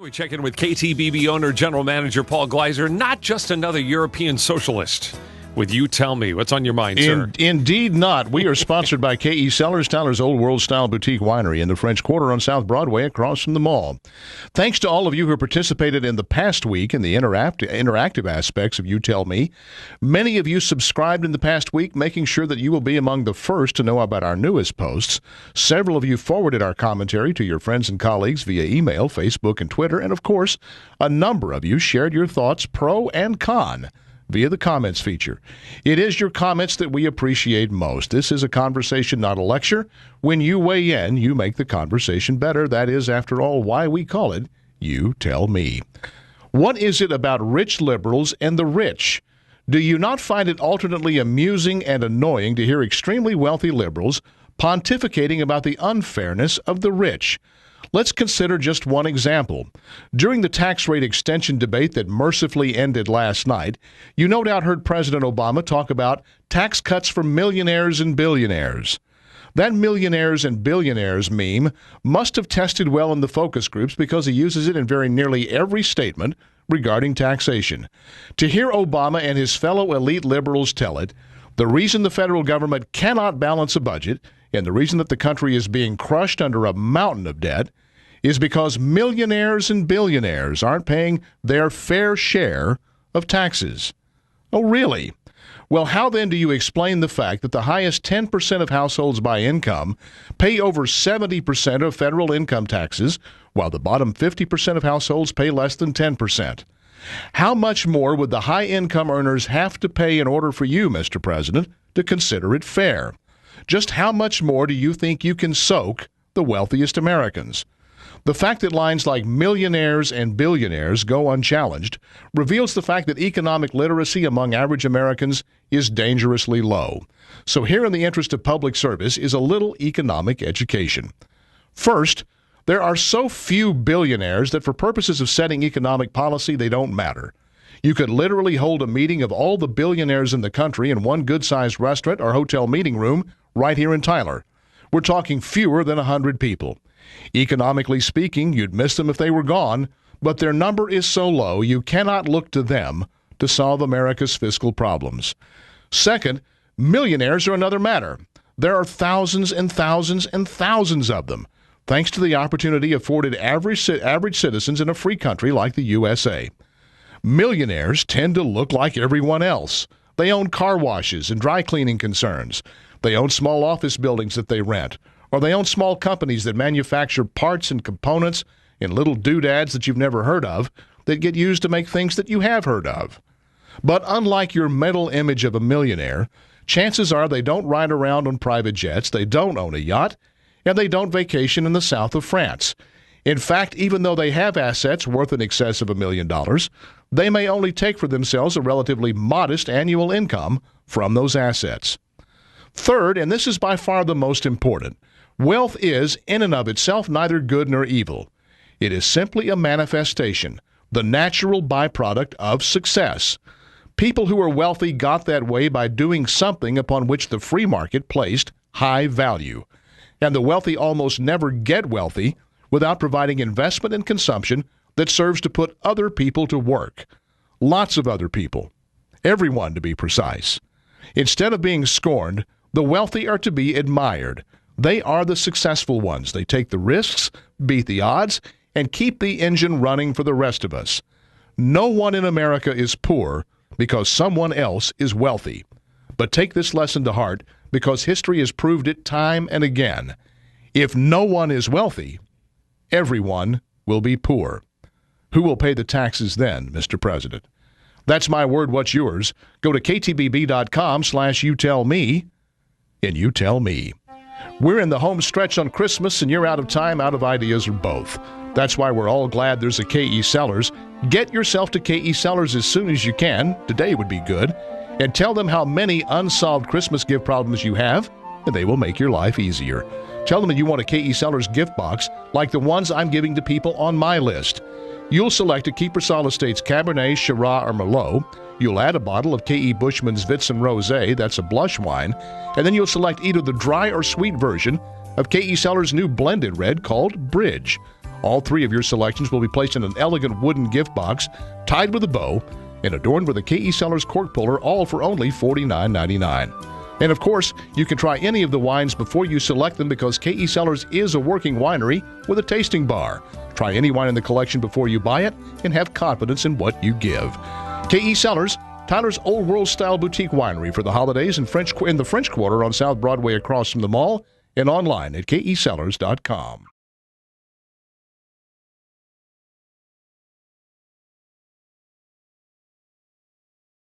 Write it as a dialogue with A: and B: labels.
A: We check in with KTBB owner, general manager Paul Gleiser. Not just another European socialist. With You Tell Me. What's on your mind, sir?
B: Indeed not. We are sponsored by K.E. Cellars, Tyler's Old World Style Boutique Winery in the French Quarter on South Broadway across from the mall. Thanks to all of you who participated in the past week in the interactive aspects of You Tell Me. Many of you subscribed in the past week, making sure that you will be among the first to know about our newest posts. Several of you forwarded our commentary to your friends and colleagues via email, Facebook, and Twitter. And, of course, a number of you shared your thoughts pro and con via the comments feature. It is your comments that we appreciate most. This is a conversation, not a lecture. When you weigh in, you make the conversation better. That is, after all, why we call it You Tell Me. What is it about rich liberals and the rich? Do you not find it alternately amusing and annoying to hear extremely wealthy liberals pontificating about the unfairness of the rich? Let's consider just one example. During the tax rate extension debate that mercifully ended last night, you no doubt heard President Obama talk about tax cuts for millionaires and billionaires. That millionaires and billionaires meme must have tested well in the focus groups because he uses it in very nearly every statement regarding taxation. To hear Obama and his fellow elite liberals tell it, the reason the federal government cannot balance a budget and the reason that the country is being crushed under a mountain of debt is because millionaires and billionaires aren't paying their fair share of taxes. Oh, really? Well, how then do you explain the fact that the highest 10% of households by income pay over 70% of federal income taxes, while the bottom 50% of households pay less than 10%? How much more would the high-income earners have to pay in order for you, Mr. President, to consider it fair? Just how much more do you think you can soak the wealthiest Americans? The fact that lines like millionaires and billionaires go unchallenged reveals the fact that economic literacy among average Americans is dangerously low. So here in the interest of public service is a little economic education. First, there are so few billionaires that for purposes of setting economic policy, they don't matter. You could literally hold a meeting of all the billionaires in the country in one good-sized restaurant or hotel meeting room right here in Tyler. We're talking fewer than 100 people. Economically speaking, you'd miss them if they were gone, but their number is so low you cannot look to them to solve America's fiscal problems. Second, millionaires are another matter. There are thousands and thousands and thousands of them, thanks to the opportunity afforded average citizens in a free country like the USA. Millionaires tend to look like everyone else. They own car washes and dry cleaning concerns. They own small office buildings that they rent. Or they own small companies that manufacture parts and components and little doodads that you've never heard of that get used to make things that you have heard of. But unlike your mental image of a millionaire, chances are they don't ride around on private jets, they don't own a yacht, and they don't vacation in the south of France. In fact, even though they have assets worth in excess of $1 million, they may only take for themselves a relatively modest annual income from those assets. Third, and this is by far the most important, wealth is, in and of itself, neither good nor evil. It is simply a manifestation, the natural byproduct of success. People who are wealthy got that way by doing something upon which the free market placed high value. And the wealthy almost never get wealthy without providing investment and consumption that serves to put other people to work. Lots of other people. Everyone, to be precise. Instead of being scorned, the wealthy are to be admired. They are the successful ones. They take the risks, beat the odds, and keep the engine running for the rest of us. No one in America is poor because someone else is wealthy. But take this lesson to heart because history has proved it time and again. If no one is wealthy, everyone will be poor. Who will pay the taxes then, Mr. President? That's my word. What's yours? Go to ktbb.com/youtellme, and you tell me. We're in the home stretch on Christmas, and you're out of time, out of ideas, or both. That's why we're all glad there's a K.E. Cellars. Get yourself to K.E. Cellars as soon as you can. Today would be good. And tell them how many unsolved Christmas gift problems you have, and they will make your life easier. Tell them that you want a K.E. Cellars gift box like the ones I'm giving to people on my list. You'll select a Keepersall Estates Cabernet, Shiraz, or Merlot. You'll add a bottle of K.E. Bushman's Weizen Rosé, that's a blush wine, and then you'll select either the dry or sweet version of K.E. Cellars' new blended red called Bridge. All 3 of your selections will be placed in an elegant wooden gift box tied with a bow and adorned with a KE Cellars cork puller, all for only $49.99. And of course, you can try any of the wines before you select them because KE Cellars is a working winery with a tasting bar. Try any wine in the collection before you buy it and have confidence in what you give. KE Cellars, Tyler's Old World Style Boutique Winery for the holidays in the French Quarter on South Broadway across from the mall and online at KECellars.com.